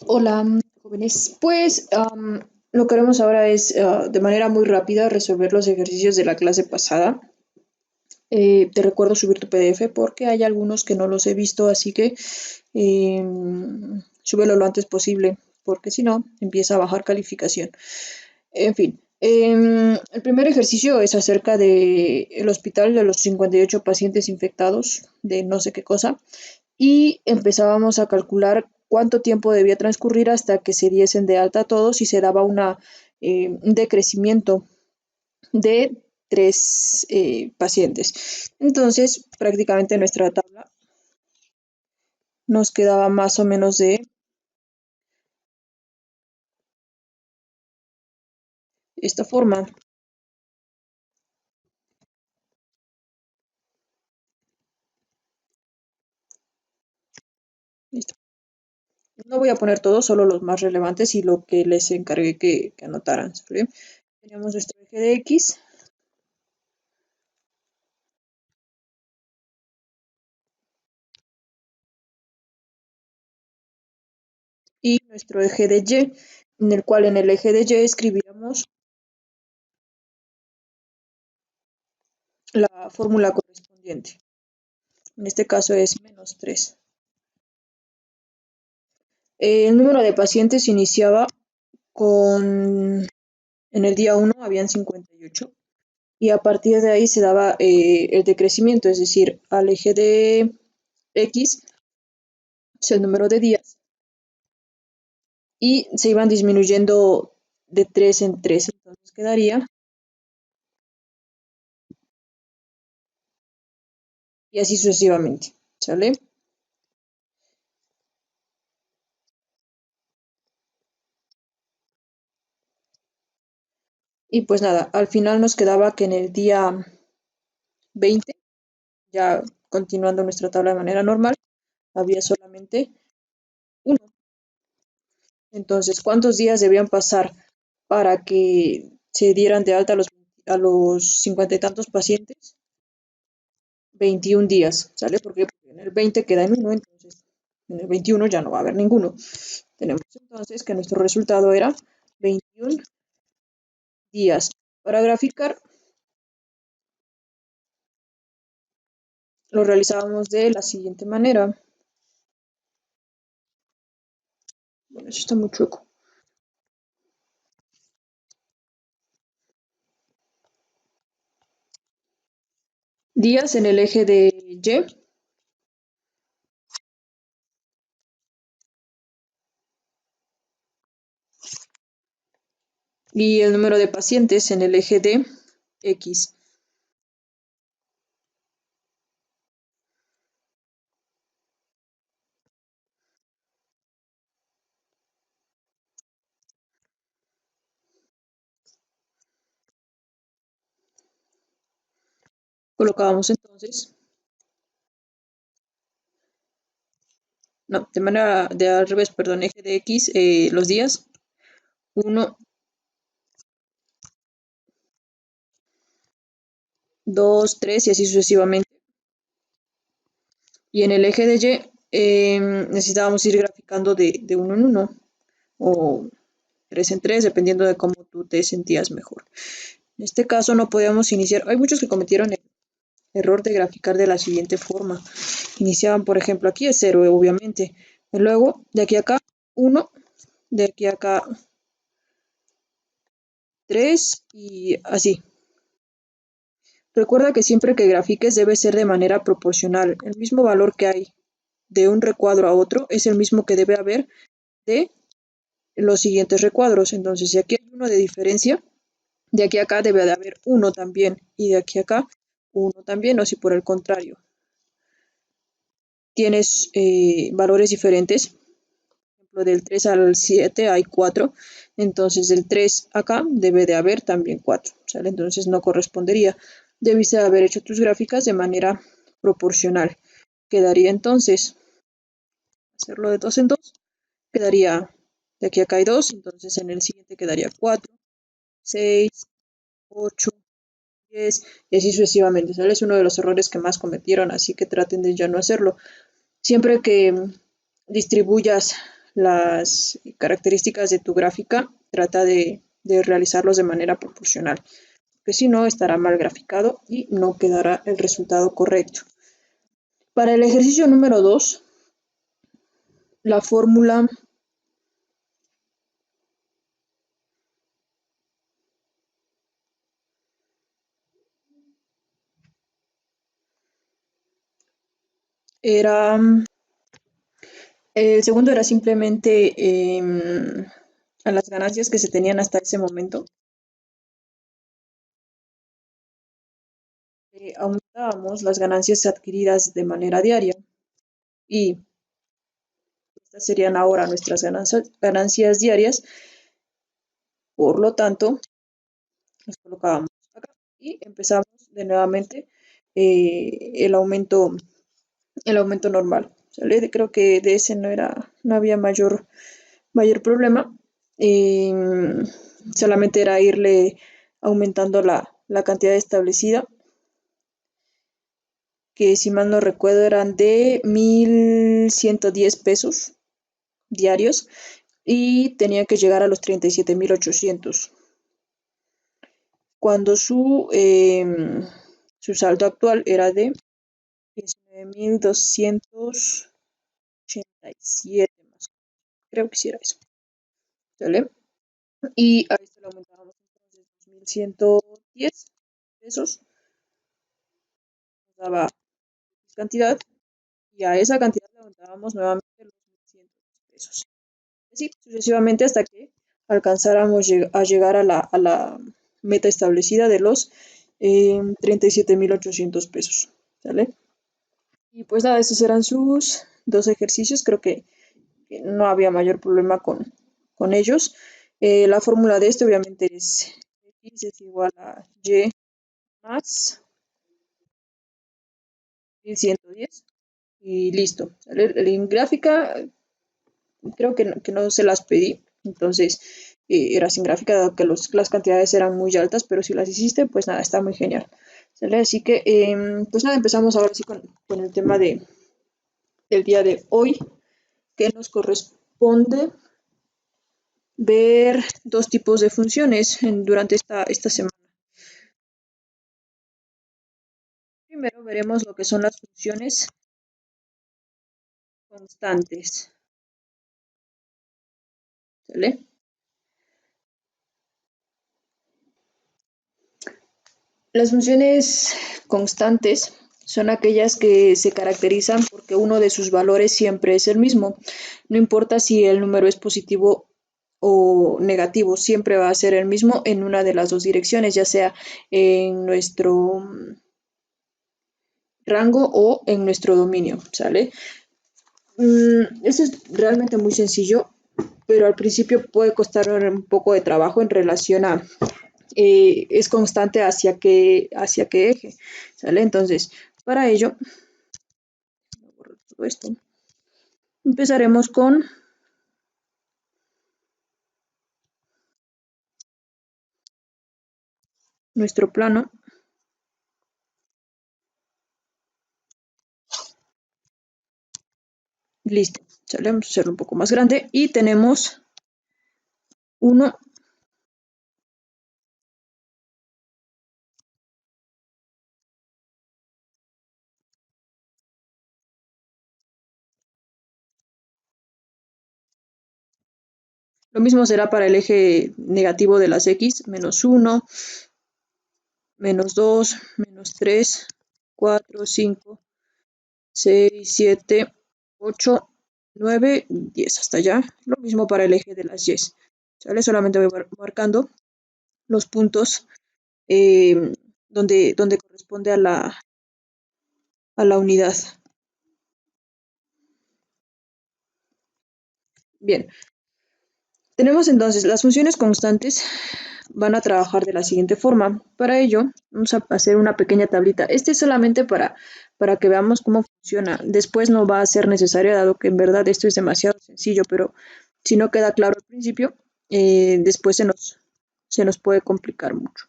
Hola, jóvenes. Pues lo que haremos ahora es de manera muy rápida resolver los ejercicios de la clase pasada. Te recuerdo subir tu PDF porque hay algunos que no los he visto, así que súbelo lo antes posible, porque si no, empieza a bajar calificación. En fin, el primer ejercicio es acerca del hospital de los 58 pacientes infectados de no sé qué cosa y empezábamos a calcular cuánto tiempo debía transcurrir hasta que se diesen de alta todos y se daba un decrecimiento de tres pacientes. Entonces, prácticamente nuestra tabla nos quedaba más o menos de esta forma. Listo. No voy a poner todos, solo los más relevantes y lo que les encargué que anotaran. ¿Sí? Tenemos nuestro eje de X y nuestro eje de Y, en el cual en el eje de Y escribíamos la fórmula correspondiente. En este caso es -3. El número de pacientes iniciaba con, en el día 1 habían 58 y a partir de ahí se daba el decrecimiento, es decir, al eje de X es el número de días y se iban disminuyendo de 3 en 3, entonces quedaría y así sucesivamente, ¿sale? Y pues nada, al final nos quedaba que en el día 20, ya continuando nuestra tabla de manera normal, había solamente uno. Entonces, ¿cuántos días debían pasar para que se dieran de alta a los 50 y tantos pacientes? 21 días, ¿sale? Porque en el 20 queda en uno, entonces en el 21 ya no va a haber ninguno. Tenemos entonces que nuestro resultado era 21 días. Para graficar, lo realizábamos de la siguiente manera. Bueno, eso está muy chueco. Días en el eje de Y y el número de pacientes en el eje de X. Colocábamos entonces, no, de manera de al revés, perdón, eje de X, los días, 1, 2, 3 y así sucesivamente. Y en el eje de Y necesitábamos ir graficando de uno en uno o 3 en 3, dependiendo de cómo tú te sentías mejor. En este caso no podíamos iniciar, hay muchos que cometieron el error de graficar de la siguiente forma. Iniciaban, por ejemplo, aquí es 0, obviamente. Y luego, de aquí a acá, 1, de aquí a acá, 3 y así. Recuerda que siempre que grafiques debe ser de manera proporcional. El mismo valor que hay de un recuadro a otro es el mismo que debe haber de los siguientes recuadros. Entonces, si aquí hay uno de diferencia, de aquí a acá debe de haber uno también, y de aquí a acá uno también, o si por el contrario tienes valores diferentes, por ejemplo, del 3 al 7 hay 4, entonces del 3 acá debe de haber también 4, ¿sale? Entonces no correspondería. Debiste haber hecho tus gráficas de manera proporcional. Quedaría entonces, hacerlo de 2 en 2, quedaría, de aquí a acá hay 2, entonces en el siguiente quedaría 4, 6, 8, 10 y así sucesivamente. ¿Sale? Es uno de los errores que más cometieron, así que traten de ya no hacerlo. Siempre que distribuyas las características de tu gráfica, trata de realizarlos de manera proporcional, porque si no estará mal graficado y no quedará el resultado correcto. Para el ejercicio número 2, la fórmula era, el segundo era simplemente a las ganancias que se tenían hasta ese momento. Aumentábamos las ganancias adquiridas de manera diaria y estas serían ahora nuestras ganancias diarias, por lo tanto, las colocábamos acá y empezamos de nuevamente el aumento normal. ¿Sale? Creo que de ese no había mayor problema. Solamente era irle aumentando la cantidad establecida, que si mal no recuerdo eran de 1.110 pesos diarios y tenía que llegar a los 37.800, cuando su saldo actual era de 19.287 más. Creo que sí era eso. ¿Sale? Y a esto le aumentábamos entonces 2.110 pesos, nos daba cantidad, y a esa cantidad le aumentábamos nuevamente los 1.110 pesos. Así sucesivamente hasta que alcanzáramos a llegar a la meta establecida de los 37.800 pesos. ¿Sale? Y pues nada, estos eran sus dos ejercicios. Creo que no había mayor problema con ellos. La fórmula de este obviamente es x es igual a y más 1110 y listo. ¿Sale? En gráfica creo que no se las pedí, entonces era sin gráfica dado que las cantidades eran muy altas, pero si las hiciste, pues nada, está muy genial. ¿Sale? Así que, pues nada, empezamos ahora sí con el tema del día de hoy, que nos corresponde ver dos tipos de funciones durante esta semana. Primero veremos lo que son las funciones constantes. ¿Sale? Las funciones constantes son aquellas que se caracterizan porque uno de sus valores siempre es el mismo. No importa si el número es positivo o negativo, siempre va a ser el mismo en una de las dos direcciones, ya sea en nuestro rango o en nuestro dominio, ¿sale? Eso es realmente muy sencillo, pero al principio puede costar un poco de trabajo en relación a es constante hacia qué eje, ¿sale? Entonces, para ello, todo esto, empezaremos con nuestro plano. Listo, ¿sale? Vamos a hacerlo un poco más grande y tenemos uno, lo mismo será para el eje negativo de las x, menos 1, menos 2, menos 3, 4, 5, 6, 7, 8, 9, 10, hasta allá. Lo mismo para el eje de las y. ¿Sale? Solamente voy marcando los puntos donde corresponde a la unidad. Bien, tenemos entonces las funciones constantes van a trabajar de la siguiente forma. Para ello, vamos a hacer una pequeña tablita. Este es solamente para que veamos cómo funciona. Después no va a ser necesario, dado que en verdad esto es demasiado sencillo, pero si no queda claro al principio, después se nos puede complicar mucho.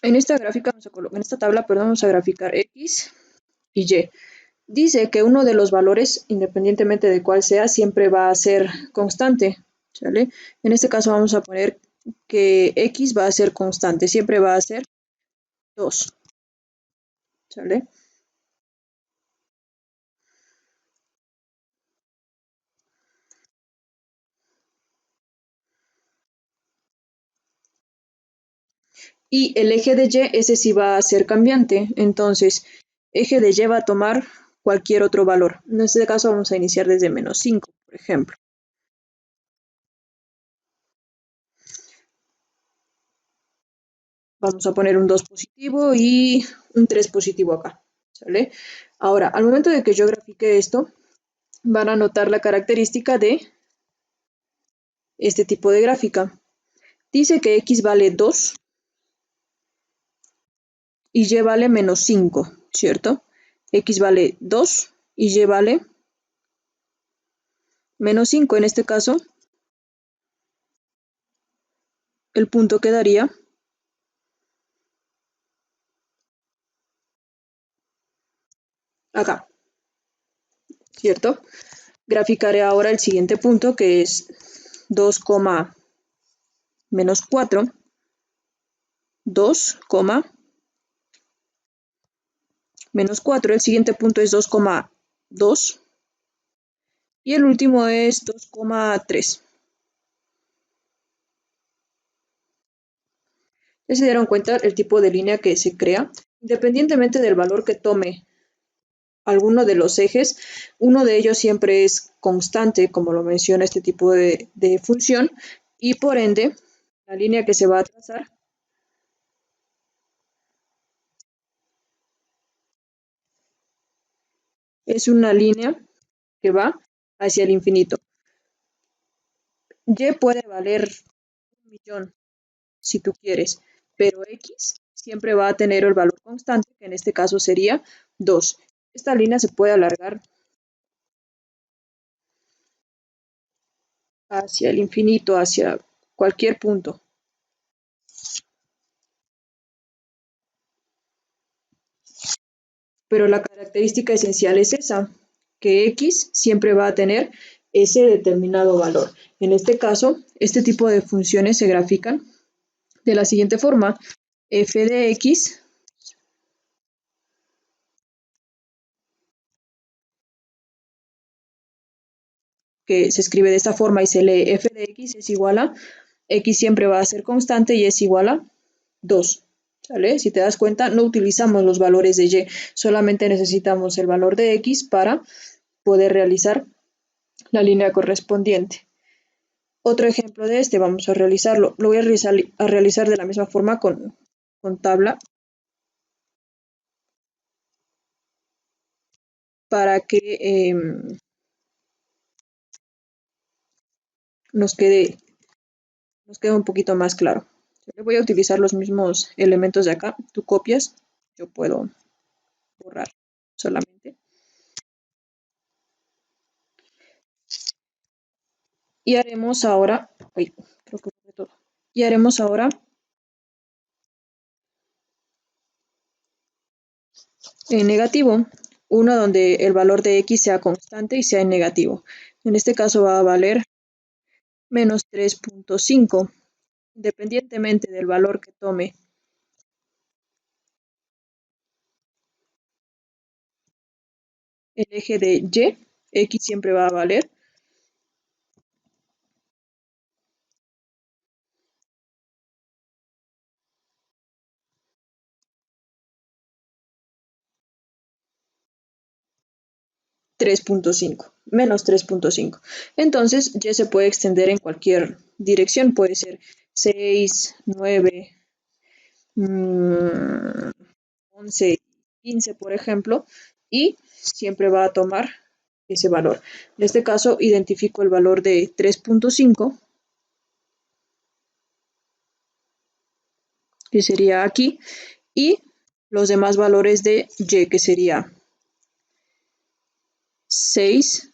En esta gráfica, en esta tabla, perdón, vamos a graficar X y Y. Dice que uno de los valores, independientemente de cuál sea, siempre va a ser constante, ¿sale? En este caso vamos a poner que X va a ser constante, siempre va a ser 2, ¿sale? Y el eje de Y, ese sí va a ser cambiante, entonces eje de Y va a tomar cualquier otro valor. En este caso vamos a iniciar desde menos 5, por ejemplo. Vamos a poner un 2 positivo y un 3 positivo acá, ¿sale? Ahora, al momento de que yo grafique esto, van a notar la característica de este tipo de gráfica. Dice que X vale 2 y Y vale menos 5, ¿cierto? X vale 2 y Y vale menos 5. En este caso, el punto quedaría acá, ¿cierto? Graficaré ahora el siguiente punto, que es 2, menos 4, 2, menos 4. El siguiente punto es 2,2 y el último es 2,3. Ya se dieron cuenta el tipo de línea que se crea. Independientemente del valor que tome alguno de los ejes, uno de ellos siempre es constante, como lo menciona este tipo de función, y por ende, la línea que se va a trazar es una línea que va hacia el infinito. Y puede valer 1.000.000 si tú quieres, pero X siempre va a tener el valor constante, que en este caso sería 2. Esta línea se puede alargar hacia el infinito, hacia cualquier punto. Pero la característica esencial es esa, que X siempre va a tener ese determinado valor. En este caso, este tipo de funciones se grafican de la siguiente forma. F de X que se escribe de esta forma y se lee f de x es igual a x siempre va a ser constante y es igual a 2. ¿Sale? Si te das cuenta, no utilizamos los valores de y, solamente necesitamos el valor de x para poder realizar la línea correspondiente. Otro ejemplo de este, vamos a realizarlo. Lo voy a realizar de la misma forma con tabla para que nos quede un poquito más claro. Yo voy a utilizar los mismos elementos de acá. Tú copias, yo puedo borrar solamente. Y haremos ahora, uy, creo que fue todo. Y haremos ahora en negativo, uno donde el valor de x sea constante y sea en negativo. En este caso va a valer menos 3.5, independientemente del valor que tome el eje de y, x siempre va a valer 3.5, menos 3.5. Entonces, y se puede extender en cualquier dirección, puede ser 6, 9, 11, 15, por ejemplo, y siempre va a tomar ese valor. En este caso, identifico el valor de 3.5, que sería aquí, y los demás valores de y, que sería 6,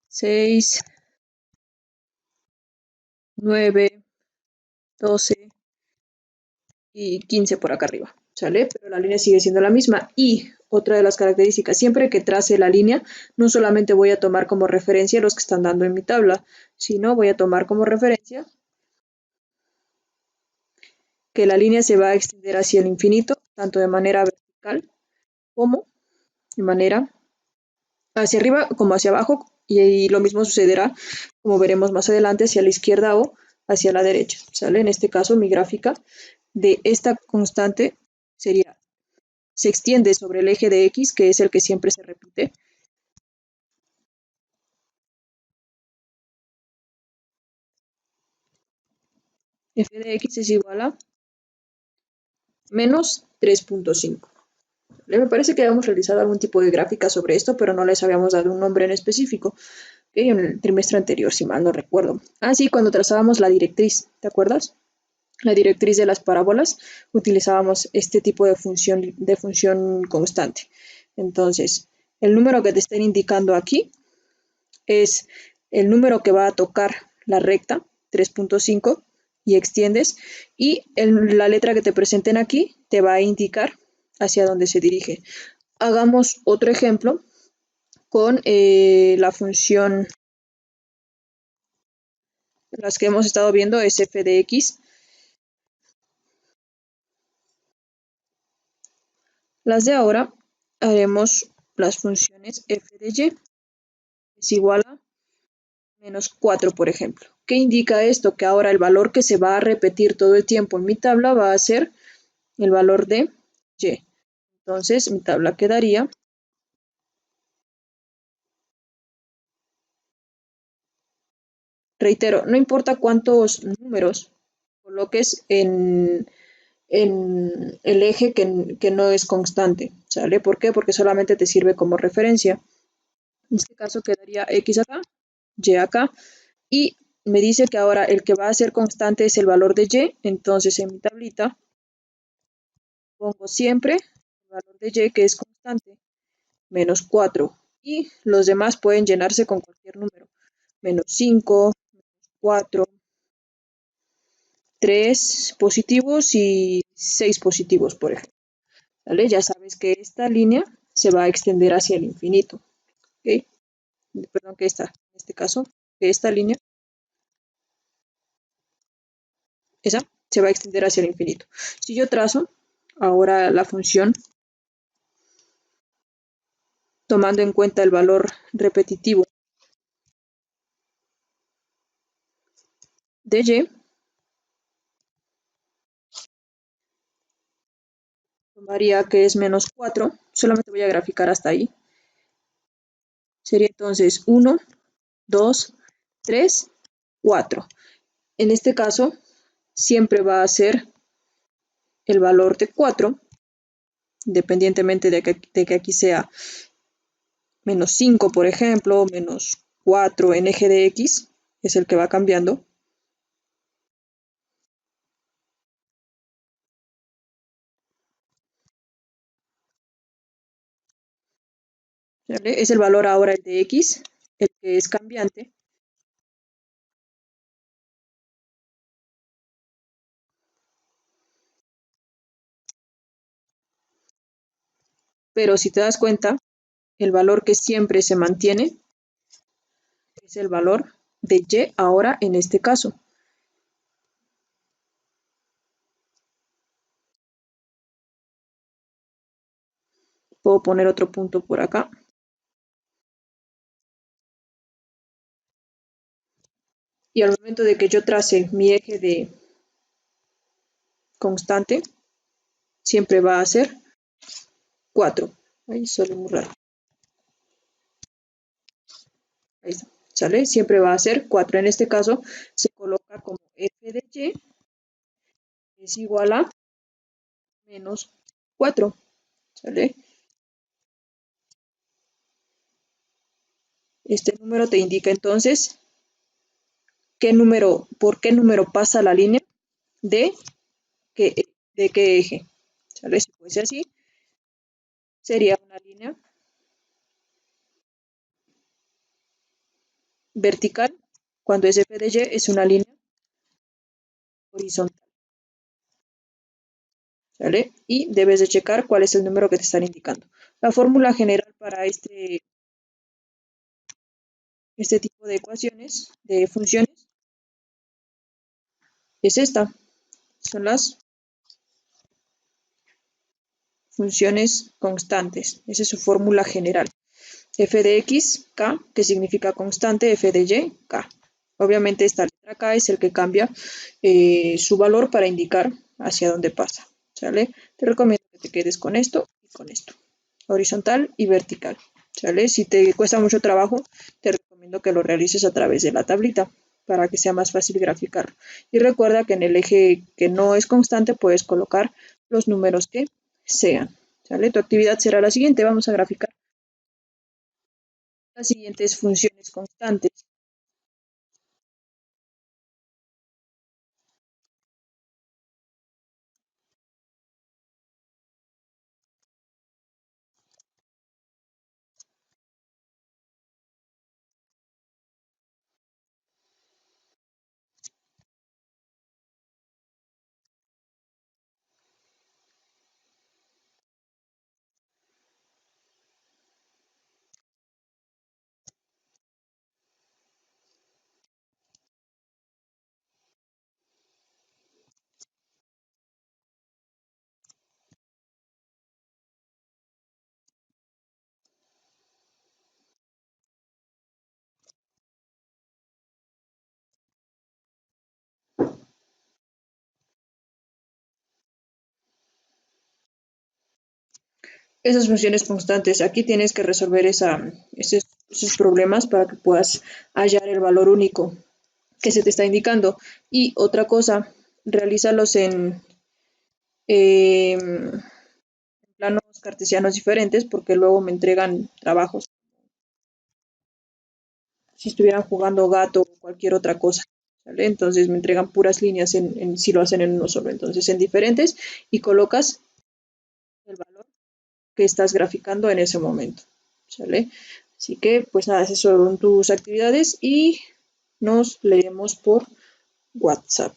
6, 9, 12 y 15 por acá arriba, ¿sale? Pero la línea sigue siendo la misma. Y otra de las características, siempre que trace la línea, no solamente voy a tomar como referencia los que están dando en mi tabla, sino voy a tomar como referencia que la línea se va a extender hacia el infinito, tanto de manera vertical como de manera hacia arriba como hacia abajo, y lo mismo sucederá, como veremos más adelante, hacia la izquierda o hacia la derecha, ¿sale? En este caso, mi gráfica de esta constante sería, se extiende sobre el eje de X, que es el que siempre se repite. F de X es igual a menos 3.5. Me parece que habíamos realizado algún tipo de gráfica sobre esto, pero no les habíamos dado un nombre en específico, ¿okay? En el trimestre anterior, si mal no recuerdo. Ah, sí, cuando trazábamos la directriz, ¿te acuerdas? La directriz de las parábolas, utilizábamos este tipo de función constante. Entonces, el número que te estén indicando aquí es el número que va a tocar la recta, 3.5, y extiendes, y la letra que te presenten aquí te va a indicar hacia dónde se dirige. Hagamos otro ejemplo con la función, las que hemos estado viendo es f de x. Las de ahora haremos las funciones f de y es igual a menos 4, por ejemplo. ¿Qué indica esto? Que ahora el valor que se va a repetir todo el tiempo en mi tabla va a ser el valor de y. Entonces, mi tabla quedaría, reitero, no importa cuántos números coloques en el eje que no es constante, ¿sale? ¿Por qué? Porque solamente te sirve como referencia. En este caso quedaría x acá, y acá, y me dice que ahora el que va a ser constante es el valor de y, entonces en mi tablita pongo siempre el valor de y que es constante, menos 4, y los demás pueden llenarse con cualquier número, menos 5, 4, 3 positivos y 6 positivos, por ejemplo. ¿Vale? Ya sabes que esta línea se va a extender hacia el infinito. ¿Okay? Perdón, que esta, en este caso, que esta línea, esa, se va a extender hacia el infinito. Si yo trazo ahora la función, tomando en cuenta el valor repetitivo de y, tomaría que es menos 4, solamente voy a graficar hasta ahí. Sería entonces 1, 2, 3, 4. En este caso, siempre va a ser el valor de 4, independientemente de que aquí sea menos 5, por ejemplo, menos 4 en eje de X, es el que va cambiando. ¿Vale? Es el valor ahora el de X, el que es cambiante. Pero si te das cuenta, el valor que siempre se mantiene es el valor de Y ahora en este caso. Puedo poner otro punto por acá. Y al momento de que yo trace mi eje de constante, siempre va a ser 4. Ahí sale muy raro. Ahí está. ¿Sale? Siempre va a ser 4. En este caso se coloca como f de y es igual a menos 4. ¿Sale? Este número te indica entonces por qué número pasa la línea de de qué eje. ¿Sale? Si fuese así, sería una línea vertical. Cuando es f de y es una línea horizontal. ¿Vale? Y debes de checar cuál es el número que te están indicando. La fórmula general para este tipo de ecuaciones, de funciones, es esta. Son las funciones constantes. Esa es su fórmula general. F de x, k, que significa constante, f de y, k. Obviamente esta letra k es el que cambia su valor para indicar hacia dónde pasa. ¿Sale? Te recomiendo que te quedes con esto y con esto. Horizontal y vertical. ¿Sale? Si te cuesta mucho trabajo, te recomiendo que lo realices a través de la tablita para que sea más fácil graficarlo. Y recuerda que en el eje que no es constante puedes colocar los números que sean. ¿Sale? Tu actividad será la siguiente. Vamos a graficar las siguientes funciones constantes. Esas funciones constantes, aquí tienes que resolver esos problemas para que puedas hallar el valor único que se te está indicando. Y otra cosa, realízalos en planos cartesianos diferentes porque luego me entregan trabajos si estuvieran jugando gato o cualquier otra cosa. ¿Vale? Entonces me entregan puras líneas si lo hacen en uno solo. Entonces en diferentes y colocas el valor que estás graficando en ese momento. ¿Sale? Así que pues nada, esas son tus actividades y nos leemos por WhatsApp.